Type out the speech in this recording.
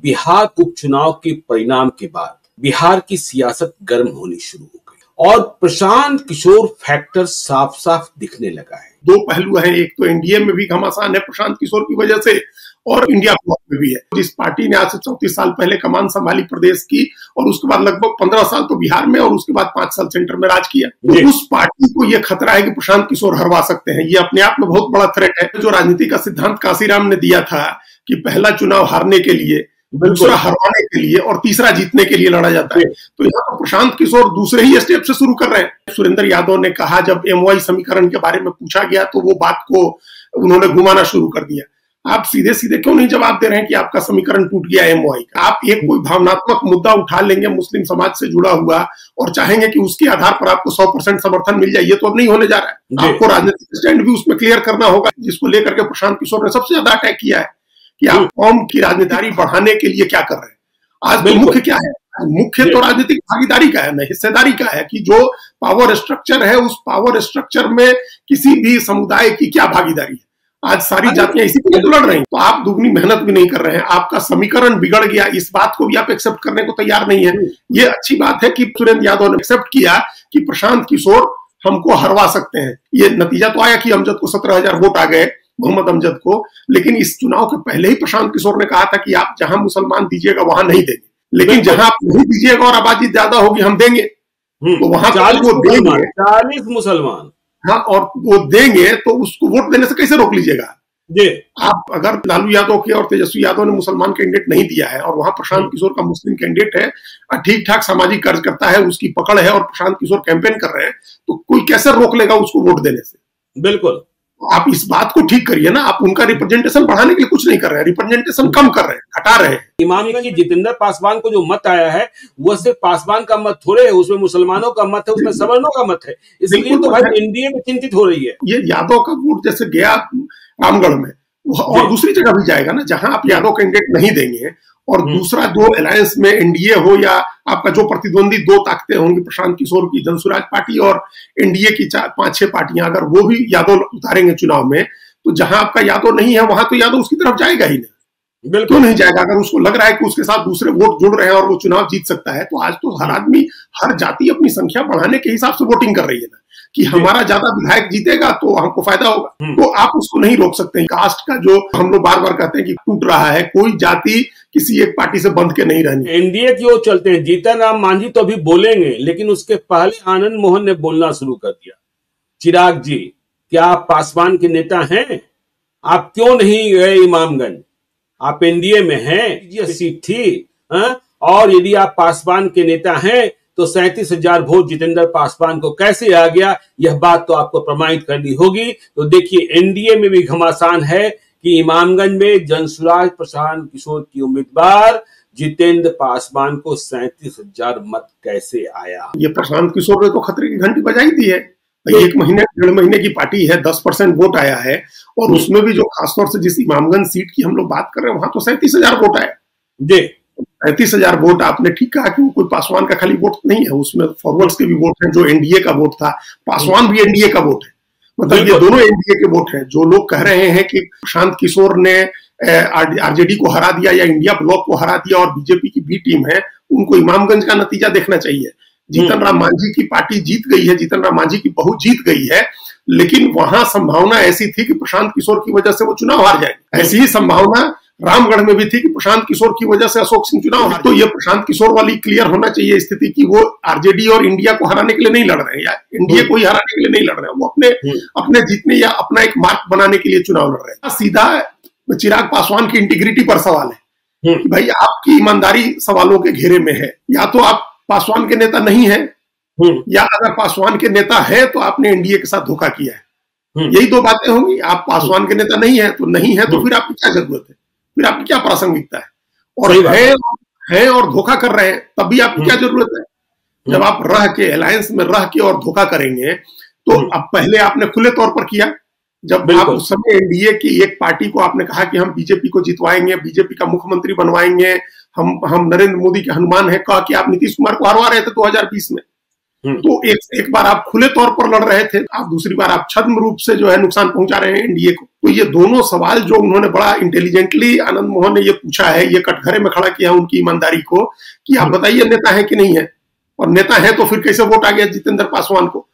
बिहार उपचुनाव के परिणाम के बाद बिहार की सियासत गर्म होनी शुरू हो गई और प्रशांत किशोर फैक्टर साफ साफ दिखने लगा है। दो पहलू हैं, एक तो एनडीए में भी घमासान है प्रशांत किशोर की वजह से, और इंडिया ब्लॉक में भी है। जिस पार्टी ने आज से 34 साल पहले कमान संभाली प्रदेश की, और उसके बाद लगभग 15 साल तो बिहार में, और उसके बाद 5 साल सेंटर में राज किया, तो उस पार्टी को यह खतरा है कि प्रशांत किशोर हरवा सकते हैं। ये अपने आप में बहुत बड़ा थ्रेट है। जो राजनीति का सिद्धांत कांसीराम ने दिया था कि पहला चुनाव हारने के लिए, दूसरा हरवाने के लिए और तीसरा जीतने के लिए लड़ा जाता है, तो यहाँ पर प्रशांत किशोर दूसरे ही स्टेप से शुरू कर रहे हैं। सुरेंद्र यादव ने कहा, जब एमओआई समीकरण के बारे में पूछा गया तो वो बात को उन्होंने घुमाना शुरू कर दिया। आप सीधे सीधे क्यों नहीं जवाब दे रहे हैं कि आपका समीकरण टूट गया एमओआई का? आप एक कोई भावनात्मक मुद्दा उठा लेंगे मुस्लिम समाज से जुड़ा हुआ और चाहेंगे कि उसके आधार पर आपको 100% समर्थन मिल जाए, ये तो अब नहीं होने जा रहा है। आपको राजनीतिक स्टैंड भी उसमें क्लियर करना होगा, जिसको लेकर के प्रशांत किशोर ने सबसे ज्यादा अटैक किया है कि आप कौम की राजनीतिदारी बढ़ाने के लिए क्या कर रहे हैं। आज मुख्य क्या है? मुख्य तो राजनीतिक भागीदारी का है, न हिस्सेदारी का है, कि जो पावर स्ट्रक्चर है उस पावर स्ट्रक्चर में किसी भी समुदाय की क्या भागीदारी है। आज सारी जातियां इसी के लिए तो लड़ रही हैं, तो आप दुगनी मेहनत भी नहीं कर रहे हैं। आपका समीकरण बिगड़ गया, इस बात को भी आप एक्सेप्ट करने को तैयार नहीं है। ये अच्छी बात है कि सुरेंद्र यादव ने एक्सेप्ट किया कि प्रशांत किशोर हमको हरवा सकते हैं। ये नतीजा तो आया कि अमजद को 17,000 वोट आ गए, मोहम्मद अमजद को, लेकिन इस चुनाव के पहले ही प्रशांत किशोर ने कहा था कि आप जहां मुसलमान दीजिएगा वहां नहीं देंगे, लेकिन जहां आप नहीं दीजिएगा और आबादी ज्यादा होगी हम देंगे, तो वहां 40 मुसलमान, हाँ, और वो देंगे तो उसको वोट देने से कैसे रोक लीजिएगा? आप अगर लालू यादव के और तेजस्वी यादव ने मुसलमान कैंडिडेट नहीं दिया है और वहां प्रशांत किशोर का मुस्लिम कैंडिडेट है, ठीक ठाक सामाजिक कार्य करता है, उसकी पकड़ है और प्रशांत किशोर कैंपेन कर रहे हैं, तो कोई कैसे रोक लेगा उसको वोट देने से? बिल्कुल, आप इस बात को ठीक करिए ना। आप उनका रिप्रेजेंटेशन बढ़ाने के लिए कुछ नहीं कर रहे हैं, रिप्रेजेंटेशन कम कर रहे हैं, घटा रहे हैं। इमामगंज की जितेंद्र पासवान को जो मत आया है वो सिर्फ पासवान का मत थोड़े है, उसमें मुसलमानों का मत है, उसमें सवर्णों का मत है, इसलिए तो भाई एनडीए में चिंतित हो रही है। ये यादव का वोट जैसे गया रामगढ़ में, और दूसरी जगह भी जाएगा ना, जहां आप यादव कैंडिडेट नहीं देंगे, और दूसरा जो अलायंस में एनडीए हो या आपका जो प्रतिद्वंदी दो ताकतें होंगी, प्रशांत किशोर की जनसुराज पार्टी और एनडीए की 5-6 पार्टियां, अगर वो भी यादव उतारेंगे चुनाव में, तो जहां आपका यादव नहीं है वहां तो यादव उसकी तरफ जाएगा ही नहीं। क्यों नहीं जाएगा? अगर उसको लग रहा है कि उसके साथ दूसरे वोट जुड़ रहे हैं और वो चुनाव जीत सकता है, तो आज तो हर आदमी, हर जाति अपनी संख्या बढ़ाने के हिसाब से वोटिंग कर रही है ना, कि हमारा ज्यादा विधायक जीतेगा तो हमको फायदा होगा। तो आप उसको नहीं रोक सकते। कास्ट का जो हम लोग बार बार कहते हैं कि टूट रहा है, कोई जाति किसी एक पार्टी से बंध के नहीं रहनी। एनडीए की ओर चलते हैं। जीतन राम मांझी तो अभी बोलेंगे, लेकिन उसके पहले आनंद मोहन ने बोलना शुरू कर दिया। चिराग जी, क्या आप पासवान के नेता हैं? आप क्यों नहीं गए इमामगंज? आप एनडीए में हैं, ये सीट थी, और यदि आप पासवान के नेता हैं तो 37,000 वोट जितेंद्र पासवान को कैसे आ गया, यह बात तो आपको प्रमाणित करनी होगी। तो देखिए, एनडीए में भी घमासान है कि इमामगंज में जनसुराज प्रशांत किशोर की उम्मीदवार जितेंद्र पासवान को 37,000 मत कैसे आया। ये प्रशांत किशोर ने तो खतरे की घंटी बजाई दी है। 1 महीने 1.5 महीने की पार्टी है, 10% वोट आया है, और उसमें भी जो खासतौर से जिस इमामगंज सीट की हम लोग बात कर रहे हैं, वहां तो 37,000 वोट आया। 37,000 वोट, आपने ठीक कहा कि वो कोई पासवान का खाली वोट नहीं है, उसमें फॉरवर्ड्स के भी वोट हैं, जो एनडीए का वोट था, पासवान भी एनडीए का वोट है, मतलब ये दोनों एनडीए के वोट हैं। जो लोग कह रहे हैं कि प्रशांत किशोर ने आरजेडी को हरा दिया या इंडिया ब्लॉक को हरा दिया और बीजेपी की बी टीम है, उनको इमामगंज का नतीजा देखना चाहिए। जीतन राम मांझी की पार्टी जीत गई है, जीतन राम मांझी की बहू जीत गई है, लेकिन वहां संभावना ऐसी थी कि प्रशांत किशोर की वजह से वो चुनाव हार जाएंगे। ऐसी ही संभावना रामगढ़ में भी थी कि प्रशांत किशोर की वजह से अशोक सिंह चुनाव हार। तो ये प्रशांत किशोर वाली क्लियर होना चाहिए स्थिति कि वो आरजेडी और इंडिया को हराने के लिए नहीं लड़ रहे हैं, या एनडीए को ही हराने के लिए नहीं लड़ रहे हैं, वो अपने जीतने या अपना एक मार्क बनाने के लिए चुनाव लड़ रहे हैं। सीधा चिराग पासवान की इंटीग्रिटी पर सवाल है कि भाई आपकी ईमानदारी सवालों के घेरे में है। या तो आप पासवान के नेता नहीं है, या अगर पासवान के नेता है तो आपने एनडीए के साथ धोखा किया है। यही दो बातें होंगी। आप पासवान के नेता नहीं है तो नहीं है, तो फिर आपकी क्या जरूरत है, फिर आपकी क्या प्रासंगिकता है? और है और धोखा कर रहे हैं, तब भी आपकी क्या जरूरत है? जब आप रह के अलायंस में रह के और धोखा करेंगे, तो अब पहले आपने खुले तौर पर किया, जब आप उस समय एनडीए की एक पार्टी को आपने कहा कि हम बीजेपी को जितवाएंगे, बीजेपी का मुख्यमंत्री बनवाएंगे, हम नरेंद्र मोदी के हनुमान है, कहा कि आप नीतीश कुमार को हरवा रहे थे 2020 में। तो एक बार आप खुले तौर पर लड़ रहे थे, आप दूसरी बार आप छद्म रूप से जो है नुकसान पहुंचा रहे हैं एनडीए को। तो ये दोनों सवाल जो उन्होंने बड़ा इंटेलिजेंटली आनंद मोहन ने ये पूछा है, ये कटघरे में खड़ा किया उनकी ईमानदारी को कि आप बताइए नेता है कि नहीं है, और नेता है तो फिर कैसे वोट आ गया जितेंद्र पासवान को।